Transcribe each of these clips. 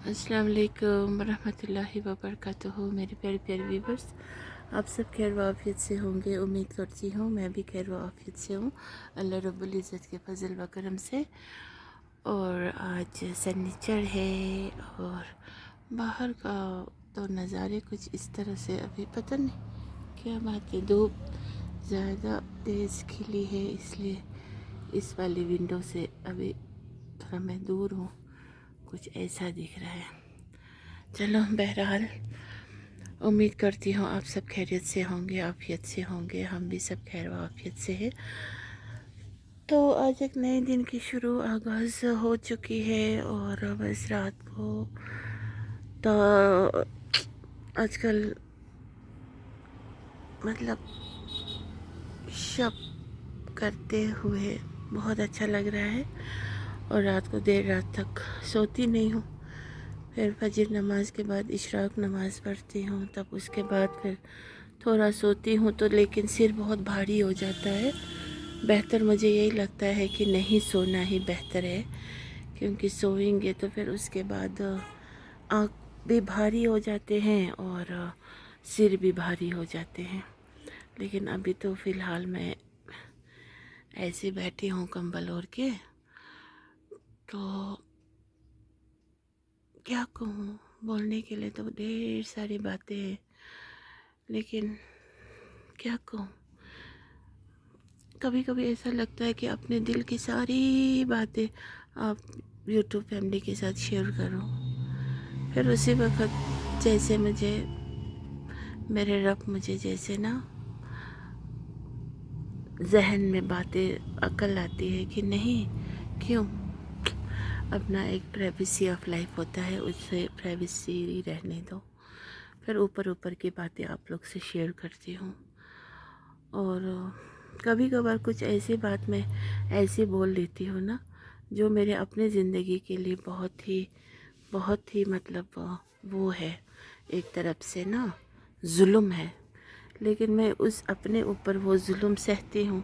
अस्सलाम वालेकुम वरहमतुल्लाहि वबरकातुहू। मेरे प्यारे प्यारे व्यूवर्स, आप सब खैर व आफियत से होंगे। उम्मीद करती हूँ मैं भी खैर व आफियत से हूँ, अल्लाह रब्बुल इज़्ज़त के फजल व करम से। और आज सन्निचर है और बाहर का तो नज़ारे कुछ इस तरह से, अभी पता नहीं क्या बात है, धूप ज़्यादा तेज़ खिली है, इसलिए इस वाली विंडो से अभी थोड़ा मैं दूर हूँ, कुछ ऐसा दिख रहा है। चलो बहरहाल, उम्मीद करती हूँ आप सब खैरियत से होंगे, आफियत से होंगे। हम भी सब खैर व आफियत से हैं। तो आज एक नए दिन की शुरू आगाज़ हो चुकी है और बस रात को तो आजकल मतलब शब करते हुए बहुत अच्छा लग रहा है और रात को देर रात तक सोती नहीं हूँ। फिर फजर नमाज के बाद इशराक नमाज़ पढ़ती हूँ, तब उसके बाद फिर थोड़ा सोती हूँ, तो लेकिन सिर बहुत भारी हो जाता है। बेहतर मुझे यही लगता है कि नहीं सोना ही बेहतर है, क्योंकि सोएंगे तो फिर उसके बाद आँख भी भारी हो जाते हैं और सिर भी भारी हो जाते हैं। लेकिन अभी तो फ़िलहाल मैं ऐसे बैठी हूँ कंबल ओढ़ के, तो क्या कहूँ, बोलने के लिए तो ढेर सारी बातें हैं, लेकिन क्या कहूँ, कभी कभी ऐसा लगता है कि अपने दिल की सारी बातें आप यूट्यूब फैमिली के साथ शेयर करो। फिर उसी वक्त जैसे मुझे मेरे रब मुझे जैसे ना जहन में बातें अकल आती है कि नहीं, क्यों, अपना एक प्राइवेसी ऑफ लाइफ होता है, उससे प्राइवेसी रहने दो। फिर ऊपर ऊपर की बातें आप लोग से शेयर करती हूँ। और कभी कभार कुछ ऐसी बात मैं ऐसी बोल देती हूँ ना, जो मेरे अपने ज़िंदगी के लिए बहुत ही मतलब वो है, एक तरफ से ना जुल्म है, लेकिन मैं उस अपने ऊपर वो जुल्म सहती हूँ,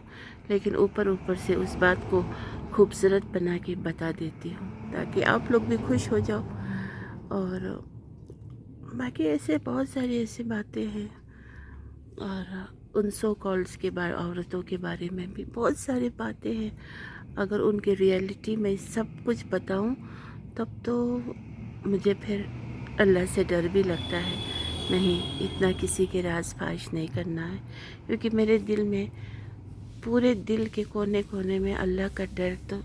लेकिन ऊपर ऊपर से उस बात को खूबसूरत बना के बता देती हूँ, ताकि आप लोग भी खुश हो जाओ। और बाकी ऐसे बहुत सारी ऐसी बातें हैं, और उन सो कॉल्ड्स के बारे, औरतों के बारे में भी बहुत सारी बातें हैं। अगर उनके रियलिटी में सब कुछ बताऊं, तब तो मुझे फिर अल्लाह से डर भी लगता है। नहीं, इतना किसी के राज फाश नहीं करना है, क्योंकि मेरे दिल में, पूरे दिल के कोने कोने में अल्लाह का डर तो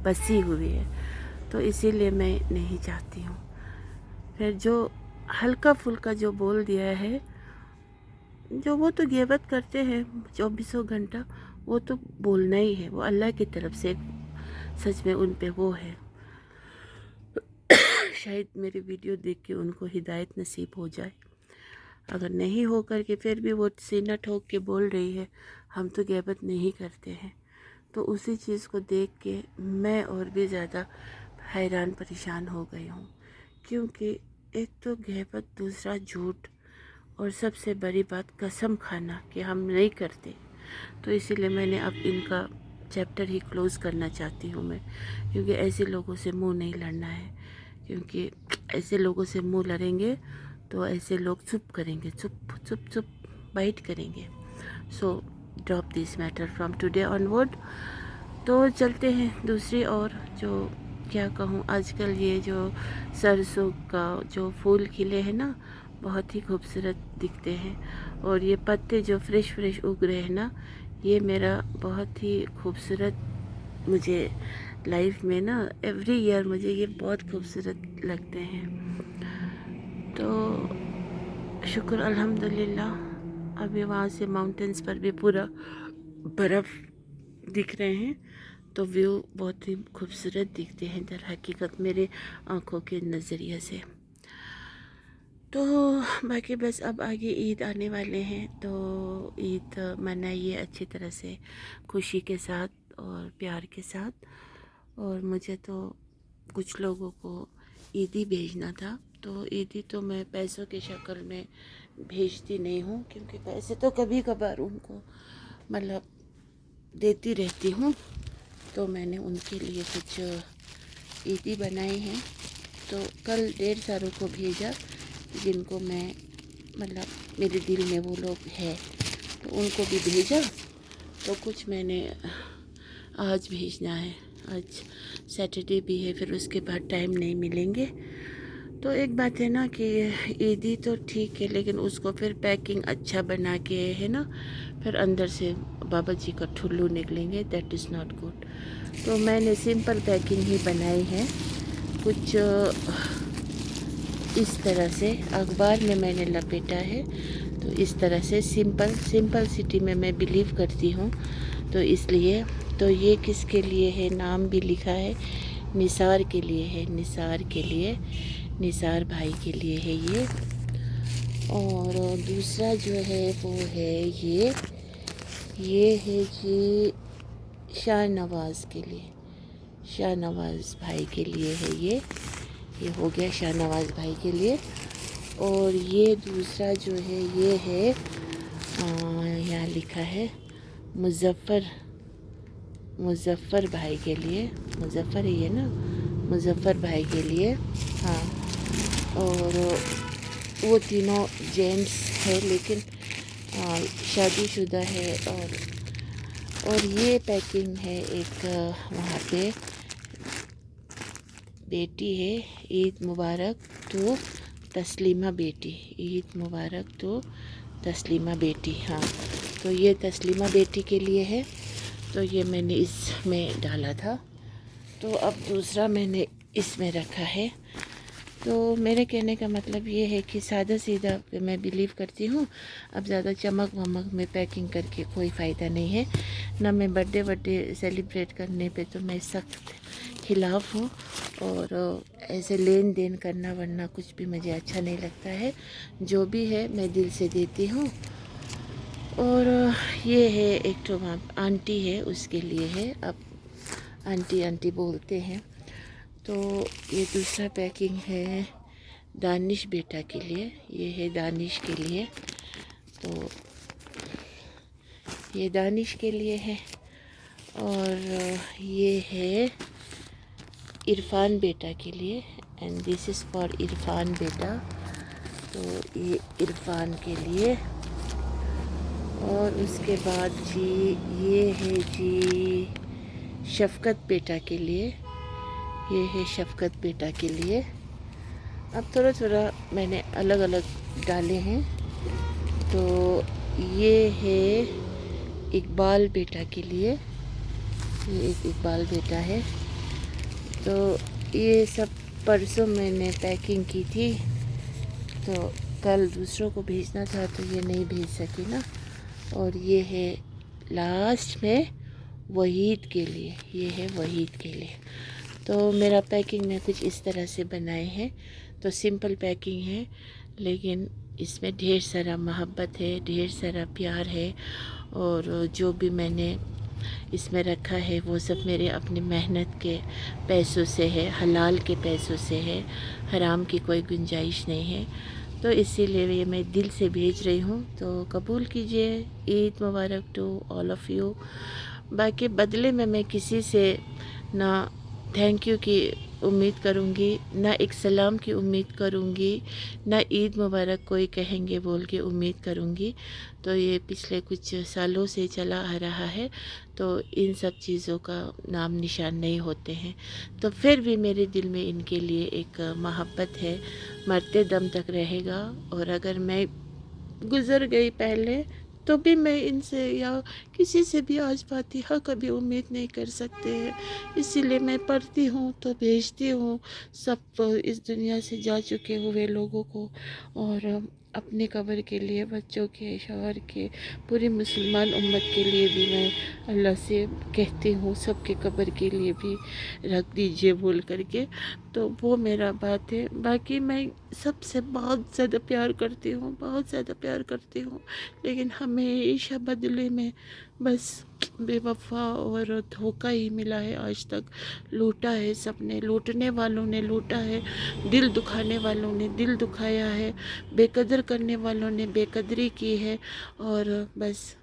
बसी हुई है। तो इसीलिए मैं नहीं चाहती हूँ। फिर जो हल्का फुल्का जो बोल दिया है, जो वो तो गिबत करते हैं 24 घंटा, वो तो बोलना ही है, वो अल्लाह की तरफ से सच में उन पे वो है। शायद मेरी वीडियो देख के उनको हिदायत नसीब हो जाए। अगर नहीं हो कर के फिर भी वो सीना ठोक के बोल रही है हम तो गिबत नहीं करते हैं, तो उसी चीज़ को देख के मैं और भी ज़्यादा हैरान परेशान हो गई हूँ। क्योंकि एक तो गिबत, दूसरा झूठ, और सबसे बड़ी बात कसम खाना कि हम नहीं करते। तो इसीलिए मैंने अब इनका चैप्टर ही क्लोज़ करना चाहती हूँ मैं, क्योंकि ऐसे लोगों से मुंह नहीं लड़ना है। क्योंकि ऐसे लोगों से मुंह लड़ेंगे तो ऐसे लोग चुप करेंगे, चुप चुप चुप बाइट करेंगे। So drop this matter from today onward. तो चलते हैं दूसरी और, जो क्या कहूँ, आजकल ये जो सरसों का जो फूल खिले हैं ना, बहुत ही खूबसूरत दिखते हैं। और ये पत्ते जो फ्रेश फ्रेश उग रहे हैं ना, ये मेरा बहुत ही खूबसूरत, मुझे लाइफ में ना एवरी ईयर मुझे ये बहुत खूबसूरत लगते हैं। तो शुक्र अल्हम्दुलिल्लाह, अभी वहाँ से माउंटेन्स पर भी पूरा बर्फ़ दिख रहे हैं, तो व्यू बहुत ही खूबसूरत दिखते हैं दर हकीकत मेरे आँखों के नज़रिए से। तो बाकी बस अब आगे ईद आने वाले हैं, तो ईद मनाइए अच्छी तरह से, खुशी के साथ और प्यार के साथ। और मुझे तो कुछ लोगों को ईदी भेजना था, तो ईदी तो मैं पैसों की शक्ल में भेजती नहीं हूँ, क्योंकि पैसे तो कभी कभार उनको मतलब देती रहती हूँ। तो मैंने उनके लिए कुछ ईदी बनाई हैं, तो कल ढेर सारों को भेजा जिनको मैं मतलब मेरे दिल में वो लोग हैं, तो उनको भी भेजा। तो कुछ मैंने आज भेजना है, आज सैटरडे भी है, फिर उसके बाद टाइम नहीं मिलेंगे। तो एक बात है ना कि ईदी तो ठीक है, लेकिन उसको फिर पैकिंग अच्छा बना के है ना, फिर अंदर से बाबा जी का ठुल्लू निकलेंगे, दैट इज़ नॉट गुड। तो मैंने सिंपल पैकिंग ही बनाई है, कुछ इस तरह से अखबार में मैंने लपेटा है। तो इस तरह से सिंपल सिटी में मैं बिलीव करती हूँ, तो इसलिए। तो ये किसके लिए है, नाम भी लिखा है, निसार के लिए है, निसार के लिए, निसार भाई के लिए है ये। और दूसरा जो है वो है ये है जी शाहनवाज़ के लिए, शाहनवाज़ भाई के लिए है ये हो गया शाहनवाज़ भाई के लिए। और ये दूसरा जो है ये है यहाँ लिखा है मुज़फ़्फ़र भाई के लिए, मुज़फ़्फ़र ही है ना, मुज़फ़्फ़र भाई के लिए। हाँ, और वो तीनों जेंट्स है, लेकिन शादीशुदा है। और ये पैकिंग है एक वहाँ पे बेटी है, ईद मुबारक तो तस्लीमा बेटी, ईद मुबारक तो तस्लीमा बेटी। हाँ, तो ये तस्लीमा बेटी के लिए है, तो ये मैंने इसमें डाला था। तो अब दूसरा मैंने इसमें रखा है। तो मेरे कहने का मतलब ये है कि सादा सीधा पे मैं बिलीव करती हूँ। अब ज़्यादा चमक वमक में पैकिंग करके कोई फ़ायदा नहीं है ना। मैं बर्थडे सेलिब्रेट करने पे तो मैं सख्त खिलाफ़ हूँ, और ऐसे लेन देन करना वरना कुछ भी मुझे अच्छा नहीं लगता है। जो भी है मैं दिल से देती हूँ। और ये है एक तो आंटी है, उसके लिए है, अब आंटी बोलते हैं। तो ये दूसरा पैकिंग है दानिश बेटा के लिए, ये है दानिश के लिए, तो ये दानिश के लिए है। और ये है इरफान बेटा के लिए, and this is for Irfan बेटा, तो ये इरफान के लिए। और उसके बाद जी ये है जी शफ़क़त बेटा के लिए, ये है शफ़क़त बेटा के लिए। अब थोड़ा मैंने अलग अलग डाले हैं। तो ये है इकबाल बेटा के लिए, ये एक इकबाल बेटा है। तो ये सब परसों मैंने पैकिंग की थी, तो कल दूसरों को भेजना था तो ये नहीं भेज सकी ना। और ये है लास्ट में वहीद के लिए, ये है वहीद के लिए। तो मेरा पैकिंग मैं कुछ इस तरह से बनाए हैं। तो सिंपल पैकिंग है, लेकिन इसमें ढेर सारा मोहब्बत है, ढेर सारा प्यार है। और जो भी मैंने इसमें रखा है वो सब मेरे अपनी मेहनत के पैसों से है, हलाल के पैसों से है, हराम की कोई गुंजाइश नहीं है। तो इसीलिए ये मैं दिल से भेज रही हूँ, तो कबूल कीजिए। ईद मुबारक टू ऑल ऑफ़ यू। बाकी बदले में मैं किसी से ना थैंक यू की उम्मीद करूँगी, ना एक सलाम की उम्मीद करूँगी, ना ईद मुबारक कोई कहेंगे बोल के उम्मीद करूँगी। तो ये पिछले कुछ सालों से चला आ रहा है, तो इन सब चीज़ों का नाम निशान नहीं होते हैं। तो फिर भी मेरे दिल में इनके लिए एक मोहब्बत है, मरते दम तक रहेगा। और अगर मैं गुज़र गई पहले तो भी मैं इनसे या किसी से भी आज फातिहा कभी उम्मीद नहीं कर सकते हैं। इसीलिए मैं पढ़ती हूँ तो भेजती हूँ सब इस दुनिया से जा चुके हुए लोगों को, और अपने कब्र के लिए, बच्चों के, शौहर के, पूरी मुसलमान उम्मत के लिए भी मैं अल्लाह से कहती हूँ सबके कब्र के लिए भी रख दीजिए बोल करके। तो वो मेरा बात है। बाकी मैं सबसे बहुत ज़्यादा प्यार करती हूँ, बहुत ज़्यादा प्यार करती हूँ, लेकिन हमेशा बदले में बस बेवफा और धोखा ही मिला है। आज तक लूटा है सबने, लूटने वालों ने लूटा है, दिल दुखाने वालों ने दिल दुखाया है, बेकदर करने वालों ने बेकदरी की है। और बस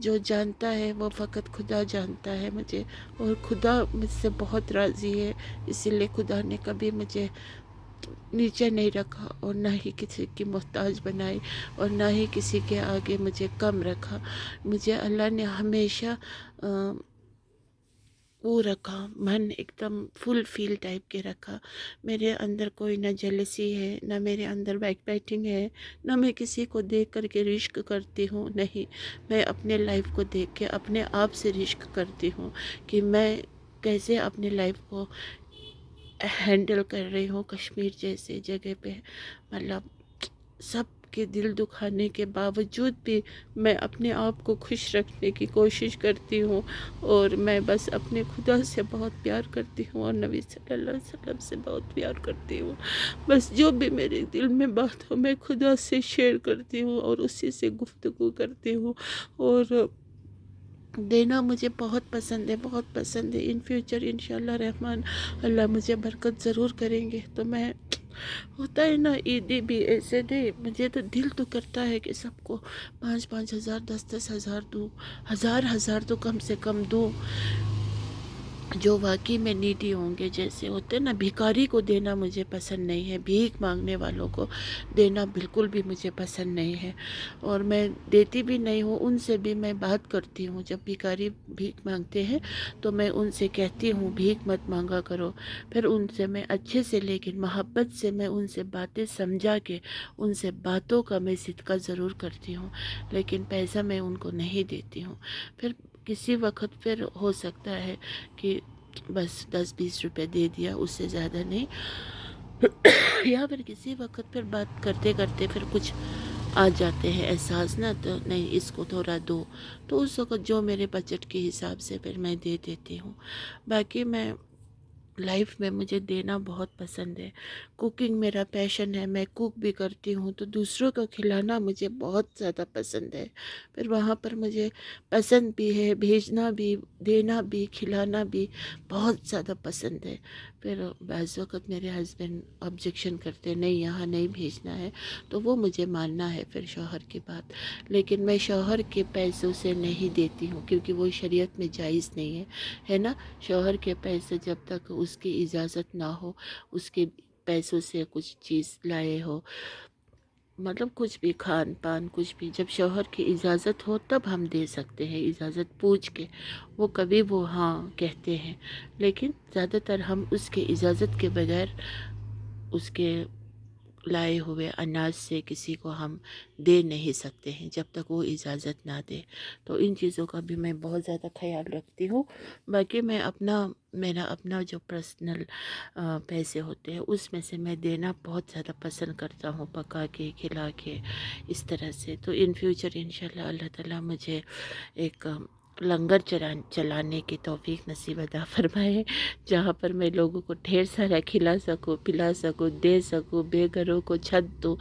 जो जानता है वो फ़कत खुदा जानता है मुझे, और खुदा मुझसे बहुत राज़ी है। इसीलिए खुदा ने कभी मुझे نیچے نہیں رکھا اور نہ ہی کسی کی محتاج بنائی اور نہ ہی کسی کے آگے مجھے کم رکھا. مجھے اللہ نے ہمیشہ وہ رکھا، من ایک دم فل فیل ٹائپ کے رکھا. میرے اندر کوئی نہ جیلسی ہے، نہ میرے اندر بیک بیٹنگ ہے، نہ میں کسی کو دیکھ کر کے رشک کرتی ہوں. نہیں، میں اپنے لائف کو دیکھ کے اپنے آپ سے رشک کرتی ہوں کہ میں کیسے اپنے لائف کو ہینڈل کر رہی ہوں. کشمیر جیسے جگہ پہ مطلب سب کے دل دکھانے کے باوجود بھی میں اپنے آپ کو خوش رکھنے کی کوشش کرتی ہوں، اور میں بس اپنے خدا سے بہت پیار کرتی ہوں اور نبی صلی اللہ علیہ وسلم سے بہت پیار کرتی ہوں. بس جو بھی میرے دل میں بات ہو میں خدا سے شیئر کرتی ہوں اور اسی سے گفتگو کرتی ہوں. اور دینا مجھے بہت پسند ہے، بہت پسند ہے. ان فیوچر انشاءاللہ رحمان اللہ مجھے برکت ضرور کریں گے تو میں ہوتا ہے نا عیدی بھی ایسے نہیں. مجھے تو دل تو کرتا ہے کہ سب کو 5,000 10,000 دوں، ہزار تو کم سے کم دوں، جو واقعی میں نیڈی ہوں گے. جیسے ہوتے نا بھیکاری کو دینا مجھے پسند نہیں ہے، بھیک مانگنے والوں کو دینا بالکل بھی مجھے پسند نہیں ہے، اور میں دیتی بھی نہیں ہوں. ان سے بھی میں بات کرتی ہوں، جب بھیکاری بھیک مانگتے ہیں تو میں ان سے کہتی ہوں بھیک مت مانگا کرو. پھر ان سے میں اچھے سے لیکن محبت سے میں ان سے باتیں سمجھا کے ان سے باتوں کا میں صدقہ ضرور کرتی ہوں، لیکن پیسہ میں ان کو نہیں دیتی ہوں. پھر کسی وقت پھر ہو سکتا ہے کہ بس 10-20 روپے دے دیا، اس سے زیادہ نہیں. یا پھر کسی وقت پھر بات کرتے کرتے پھر کچھ آ جاتے ہیں احساس نا، تو نہیں اس کو تھوڑا دو، تو اس وقت جو میرے بجٹ کے حساب سے پھر میں دے دیتی ہوں. باقی میں لائف میں مجھے دینا بہت پسند ہے. کوکنگ میرا پیشن ہے، میں کوک بھی کرتی ہوں، تو دوسروں کو کھلانا مجھے بہت زیادہ پسند ہے. پھر وہاں پر مجھے پسند بھی ہے، بھیجنا بھی، دینا بھی، کھلانا بھی بہت زیادہ پسند ہے. پھر بعض وقت میرے ہسبینڈ آبجیکشن کرتے نہیں یہاں نہیں بھیجنا ہے، تو وہ مجھے ماننا ہے پھر شوہر کی بات. لیکن میں شوہر کے پیسوں سے نہیں دیتی ہوں کیونکہ وہ شریعت میں جائز نہیں ہے نا. شوہر کے پیسے جب تک اس کی اجازت نہ ہو، اس کے پیسوں سے کچھ چیز لائے ہو، مطلب کچھ بھی کھان پان کچھ بھی، جب شوہر کی اجازت ہو تب ہم دے سکتے ہیں، اجازت پوچھ کے. وہ کبھی وہ ہاں کہتے ہیں، لیکن زیادہ تر ہم اس کے اجازت کے بغیر اس کے لائے ہوئے اناج سے کسی کو ہم دے نہیں سکتے ہیں جب تک وہ اجازت نہ دے. تو ان چیزوں کا بھی میں بہت زیادہ خیال رکھتی ہوں. باقی میں میرا اپنا جو پرسنل پیسے ہوتے ہیں اس میں سے میں دینا بہت زیادہ پسند کرتا ہوں، پکا کے کھلا کے اس طرح سے. تو ان فیوچر انشاءاللہ اللہ تعالیٰ مجھے ایک لنگر چلانے کی توفیق نصیب عطا فرمائے، جہاں پر میں لوگوں کو ڈھیر سارا کھلا سکوں، پلا سکوں، دے سکوں، بے گھروں کو چھت دوں.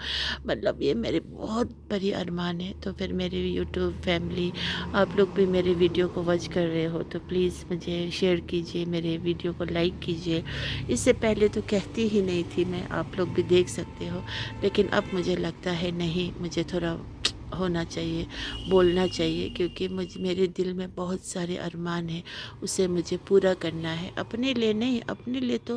مطلب یہ میرے بہت بڑی ارمان ہے. تو پھر میری یوٹیوب فیملی، آپ لوگ بھی میرے ویڈیو کو واچ کر رہے ہو تو پلیز مجھے شیئر کیجئے، میرے ویڈیو کو لائک کیجئے. اس سے پہلے تو کہتی ہی نہیں تھی میں، آپ لوگ بھی دیکھ سکتے ہو، لیکن اب مجھے لگتا ہے نہیں، مجھے تھوڑا ہونا چاہیے، بولنا چاہیے، کیونکہ میرے دل میں بہت سارے ارمان ہیں، اسے مجھے پورا کرنا ہے. اپنے لیے نہیں، اپنے لیے تو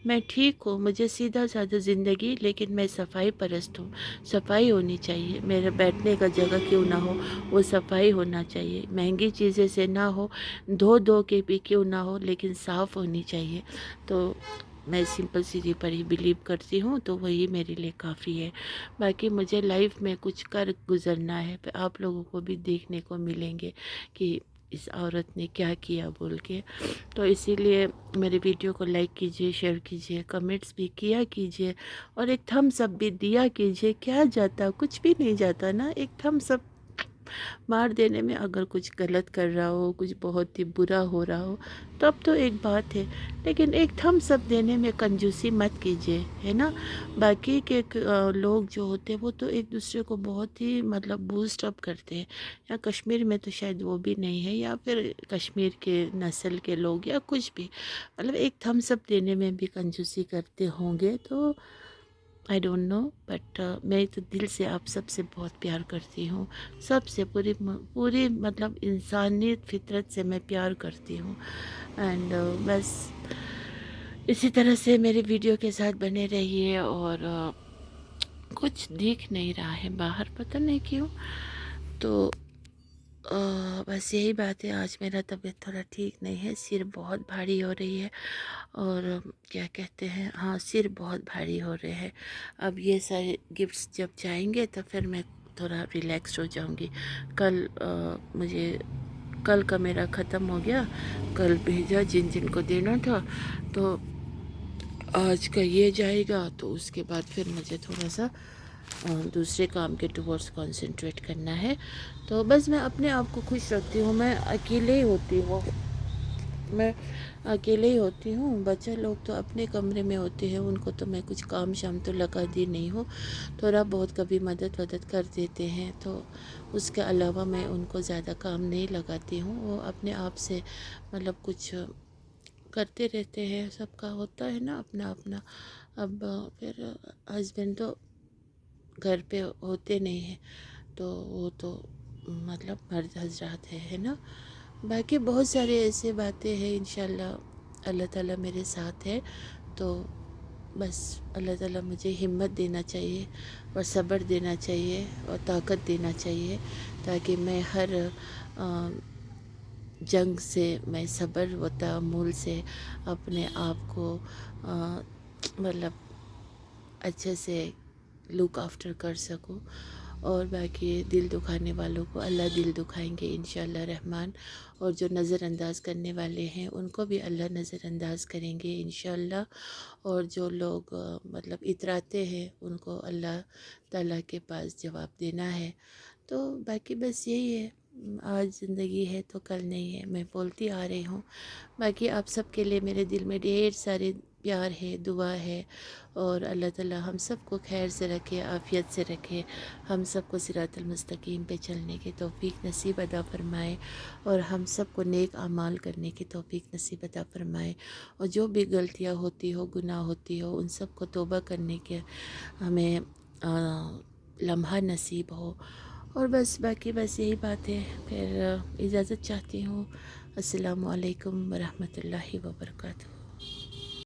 میں ٹھیک ہوں، مجھے سیدھا سادہ زندگی، لیکن میں صفائی پرست ہوں. صفائی ہونی چاہیے، میرے بیٹھنے کا جگہ کیوں نہ ہو وہ صفائی ہونا چاہیے. مہنگی چیزیں سے نہ ہو، دھو کے بھی کیوں نہ ہو، لیکن صاف ہونی چاہیے. تو میں سمپل چیزوں پر ہی بلیو کرتی ہوں، تو وہی میرے لیے کافی ہے. باقی مجھے لائف میں کچھ کر گزرنا ہے، پھر آپ لوگوں کو بھی دیکھنے کو ملیں گے کہ اس عورت نے کیا کیا بول کے. تو اسی لیے میرے ویڈیو کو لائک کیجئے، شیئر کیجئے، کمنٹس بھی کیا کیجئے، اور ایک تھمس اپ بھی دیا کیجئے. کیا جاتا، کچھ بھی نہیں جاتا نا. ایک تھمس اپ مار دینے میں، اگر کچھ غلط کر رہا ہو، کچھ بہت ہی برا ہو رہا ہو تب تو ایک بات ہے، لیکن ایک تھمس اپ دینے میں کنجوسی مت کیجئے، ہے نا. باقی کے لوگ جو ہوتے ہیں وہ تو ایک دوسرے کو بہت ہی مطلب بوسٹ اپ کرتے ہیں. یا کشمیر میں تو شاید وہ بھی نہیں ہے، یا پھر کشمیر کے نسل کے لوگ یا کچھ بھی، مطلب ایک تھمس اپ دینے میں بھی کنجوسی کرتے ہوں گے. تو آئی ڈونٹ نو، بٹ میں تو دل سے آپ سب سے بہت پیار کرتی ہوں، سب سے پوری مطلب انسانیت فطرت سے میں پیار کرتی ہوں. اینڈ بس इसी तरह से मेरे वीडियो के साथ बने रहिए। और कुछ दिख नहीं रहा है बाहर, पता नहीं क्यों। तो बस यही बात है। आज मेरा तबीयत थोड़ा ठीक नहीं है, सिर बहुत भारी हो रही है। और क्या कहते हैं, हाँ, सिर बहुत भारी हो रहे हैं। अब ये सारे गिफ्ट्स जब जाएंगे तो फिर मैं थोड़ा रिलैक्स हो जाऊंगी। कल मुझे कल का मेरा ख़त्म हो गया, कल भेजा जिन जिन को देना था। तो आज का ये जाएगा, तो उसके बाद फिर मुझे थोड़ा सा दूसरे काम के टुवर्ड्स कंसंट्रेट करना है। तो बस मैं अपने आप को खुश रखती हूँ। मैं अकेले ही होती हूँ। बच्चे लोग तो अपने कमरे में होते हैं, उनको तो मैं कुछ काम शाम तो लगा दी नहीं हूँ। थोड़ा बहुत कभी मदद कर देते हैं, तो उसके अलावा मैं उनको ज़्यादा काम नहीं लगाती हूँ। वो अपने आप से मतलब कुछ करते रहते हैं। सबका होता है ना अपना अपना। अब फिर हस्बैंड तो घर पे होते नहीं हैं, तो वो तो मतलब मर्द हजरात है ना। बाकी बहुत सारे ऐसे बातें हैं। इंशाल्लाह अल्लाह ताला मेरे साथ है। तो बस अल्लाह ताला मुझे हिम्मत देना चाहिए और सब्र देना चाहिए और ताकत देना चाहिए, ताकि मैं हर जंग से मैं सब्र व तहम्मुल से अपने आप को मतलब अच्छे से लुक आफ्टर कर सकूं। और बाकी दिल दुखाने वालों को अल्लाह दिल दुखाएंगे इंशाअल्लाह रहमान। और जो नज़रअंदाज करने वाले हैं उनको भी अल्लाह नज़रअंदाज करेंगे इंशाअल्लाह। और जो लोग मतलब इतराते हैं उनको अल्लाह ताला के पास जवाब देना है। तो बाकी बस यही है। आज ज़िंदगी है तो कल नहीं है, मैं बोलती आ रही हूँ। बाकी आप सब के लिए मेरे दिल में ढेर सारे प्यार है, दुआ है। और अल्लाह ताला हम सबको खैर से रखे, आफ़ियत से रखे, हम सबको सिरातल मुस्तकीम पे चलने की तौफ़ीक नसीब अता फ़रमाए। और हम सबको नेक अमाल करने की तौफ़ीक नसीब अता फ़रमाए। और जो भी गलतियाँ होती हो, गुनाह होती हो, उन सब को तौबा करने के हमें लम्हा नसीब हो। और बस बाकी बस यही बात है। फिर इजाज़त चाहती हूँ। अस्सलामु अलैकुम वरहमतुल्लाहि वबरकातुहू।